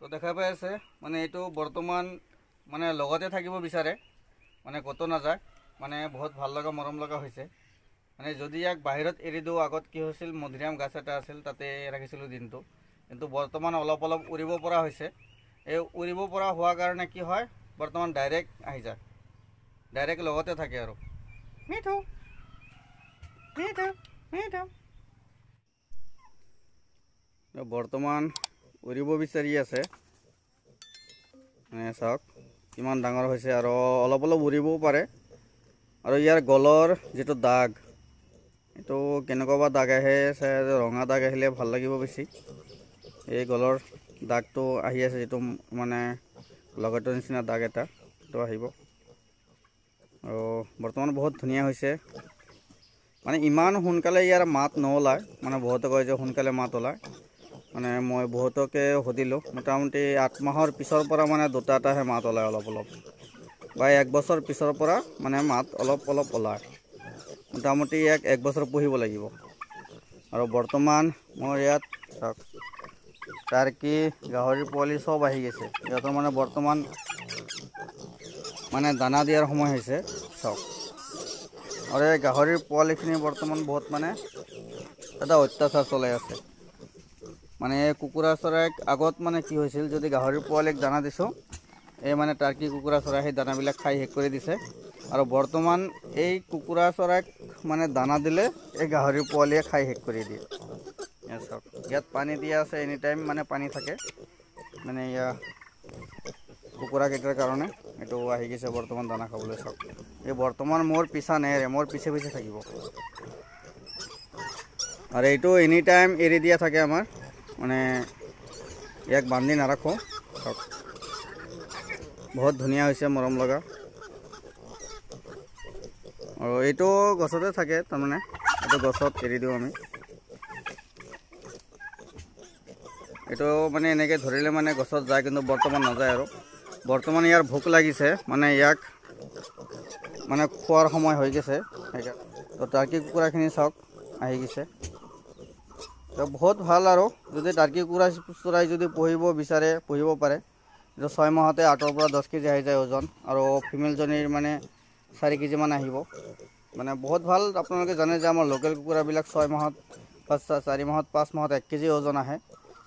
তো দেখা পাই আছে মানে এইটো বৰ্তমান মানে লগতে থাকিব বিচাৰে মানে কতো নাযায় মানে বহুত ভাল লগা মৰম লগা হৈছে মানে যদি ইয়াক বাহিৰত এৰি দিওঁ আগত কি হৈছিল মধুৰিআম গাছ এটা আছিল তাতে ৰাখিছিলোঁ দিনটো কিন্তু বৰ্তমান অলপ অলপ উৰিব পৰা হৈছে এই উৰিব পৰা হোৱাৰ কাৰণে কি হয় বৰ্তমান ডাইৰেক্ট আহি যায় ডাইৰেক্ট লগতে থাকে আৰু মিঠু মিঠু মিঠু বৰ্তমান উৰিব বিচাৰি আছে মানে চাওক কিমান ডাঙৰ হৈছে আৰু অলপ অলপ উৰিবও পাৰে আৰু ইয়াৰ গলৰ যেটো দাগ এটো কেনেকুৱা দাগ আহে ৰঙা দাগ আহিলে ভাল লাগিব বেছি এই গলৰ দাগটো আহি আছে যেটো মানে লগটো নিচিনা দাগ এটা তো আহিব আৰু বৰ্তমান বহুত ধুনীয়া হৈছে মানে ইমান সোনকালে ইয়াৰ মাত নওলায় মানে বহুতে কয় যে সোনকালে মাত ওলায় মানে মই বহুতকে সুধিলোঁ মোটামুটি 8 মাহৰ পিছৰ পৰা মানে দুটা এটাহে মাত ওলায় অলপ অলপ বা 1 বছৰ পিছৰ পৰা মানে মাত অলপ অলপ ওলায় মোটামুটি এক বছৰ পুহিব লাগিব আৰু বৰ্তমান মোৰ ইয়াত টাৰ্কি গাহৰি পোৱালি সব আহি গৈছে ইহঁতৰ মানে বৰ্তমান মানে দানা দিয়াৰ সময় হৈছে সব আৰু এই গাহৰিৰ পোৱালিখিনি বৰ্তমান বহুত মানে এটা অত্যাচাৰ চলাই আছে মানে কুকুৰা চৰাইক আগত মানে কি হৈছিল যদি গাহৰিৰ পোৱালিক দানা দিছোঁ এই মানে টাৰ্কি কুকুৰা চৰাই সেই দানাবিলাক খাই শেষ কৰি দিছে আৰু বৰ্তমান এই কুকুৰা চৰাইক মানে দানা দিলে এই গাহৰিৰ পোৱালিয়ে খাই শেষ কৰি দিয়ে ইয়াত পানী দিয়া আছে এনি টাইম মানে পানী থাকে মানে ইয়া কুকুৰা কেইটাৰ কাৰণে এটো আহি গৈছে বৰ্তমান দানা খাবলৈ সব এই বৰ্তমান মোৰ পিছা নেৰে মোৰ পিছে পিছে থাকিব আৰু এইটো এনি টাইম এৰি দিয়া থাকে আমাৰ মানে ইয়াক বান্ধি নাৰাখোঁ সব বহুত ধুনীয়া হৈছে মৰম লগা আৰু এইটো গছতে থাকে তাৰমানে এইটো গছত এৰি দিওঁ আমি এইটো মানে এনেকৈ ধৰিলে মানে গছত যায় কিন্তু বৰ্তমান নাযায় আৰু বৰ্তমান ইয়াৰ ভোক লাগিছে মানে ইয়াক মানে খোৱাৰ সময় হৈ গৈছে তো টাৰ্কি কুকুৰাখিনি চাওক আহি গৈছে তো বহুত ভাল আৰু যদি টাৰ্কি কুকুৰা চৰাই যদি পুহিব বিচাৰে পুহিব পাৰে এইটো 6 মাহতে 8 পৰা 10 কেজি আহি যায় ওজন আৰু ফিমেলজনীৰ মানে 4 কেজি মান আহিব মানে বহুত ভাল আপোনালোকে জানে যে আমাৰ লোকেল কুকুৰাবিলাক 6 মাহত 4 মাহত 5 মাহত 1 কেজি ওজন আহে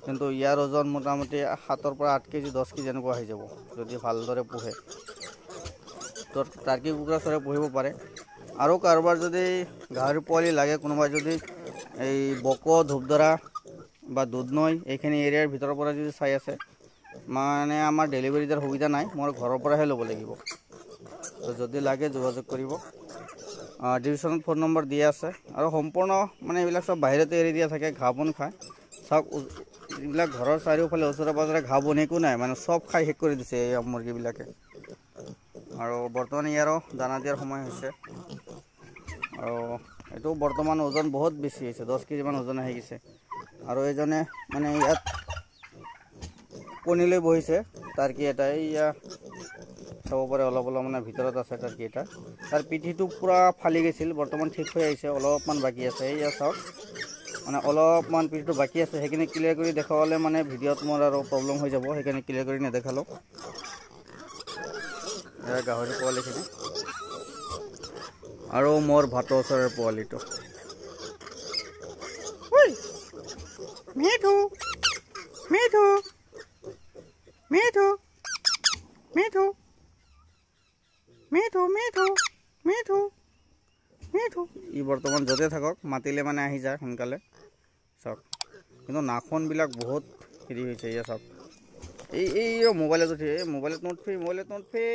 কিন্তু ইয়াৰ ওজন মোটামুটি 7 পৰা 8 কেজি 10 কেজি এনেকুৱা হৈ যাব যদি ভালদৰে পোহে তো টাৰ্কি কুকুৰা চৰাই পুহিব পাৰে আৰু কাৰোবাৰ যদি গাহৰি পোৱালি লাগে কোনোবাই যদি এই বক ধূপধৰা বা দুধনৈ এইখিনি এৰিয়াৰ ভিতৰৰ পৰা যদি চাই আছে মানে আমাৰ ডেলিভাৰী দিয়াৰ সুবিধা নাই মোৰ ঘৰৰ পৰাহে ল'ব লাগিব তো যদি লাগে যোগাযোগ কৰিব ডিভিশ্যনত ফোন নম্বৰ দিয়া আছে আৰু সম্পূৰ্ণ মানে এইবিলাক সব বাহিৰতে এৰি দিয়া থাকে ঘাঁহ বন খায় সব এইবিলাক ঘৰৰ চাৰিওফালে ওচৰে পাজৰে ঘাঁহ বন একো নাই মানে সব খাই শেষ কৰি দিছে এই মুৰ্গীবিলাকে আৰু বৰ্তমান ইয়াৰো দানা দিয়াৰ সময় হৈছে আৰু এইটো বৰ্তমান ওজন বহুত বেছি হৈছে 10 কেজি মান ওজন আহি গৈছে আৰু এইজনে মানে ইয়াত কণী লৈ বহিছে টাৰ্কি এটা ইয়া চাব পাৰে অলপ অলপ মানে ভিতৰত আছে টাৰ্কি এটা তাৰ পিঠিটো পুৰা ফালি গৈছিল বৰ্তমান ঠিক হৈ আহিছে অলপমান বাকী আছে ইয়া চাওক মানে অলপমান পিঠিটো বাকী আছে সেইখিনি ক্লিয়াৰ কৰি দেখালে মানে ভিডিঅ'ত মোৰ আৰু প্ৰব্লেম হৈ যাব সেইখিনি ক্লিয়াৰ কৰি নেদেখালোঁ গাহৰি পোৱালিখিনি আৰু মোৰ ভাতৰ ওচৰৰ পোৱালিটো মিঠু মিঠু মিঠু মিঠু মিঠু মিঠু মিঠু মিঠু ই বৰ্তমান য'তে থাকক মাতিলে মানে আহি যায় সোনকালে চাওক কিন্তু নাখনবিলাক বহুত হেৰি হৈছে ইয়া চাওক এই মোবাইলত উঠি মোবাইলত নোটফি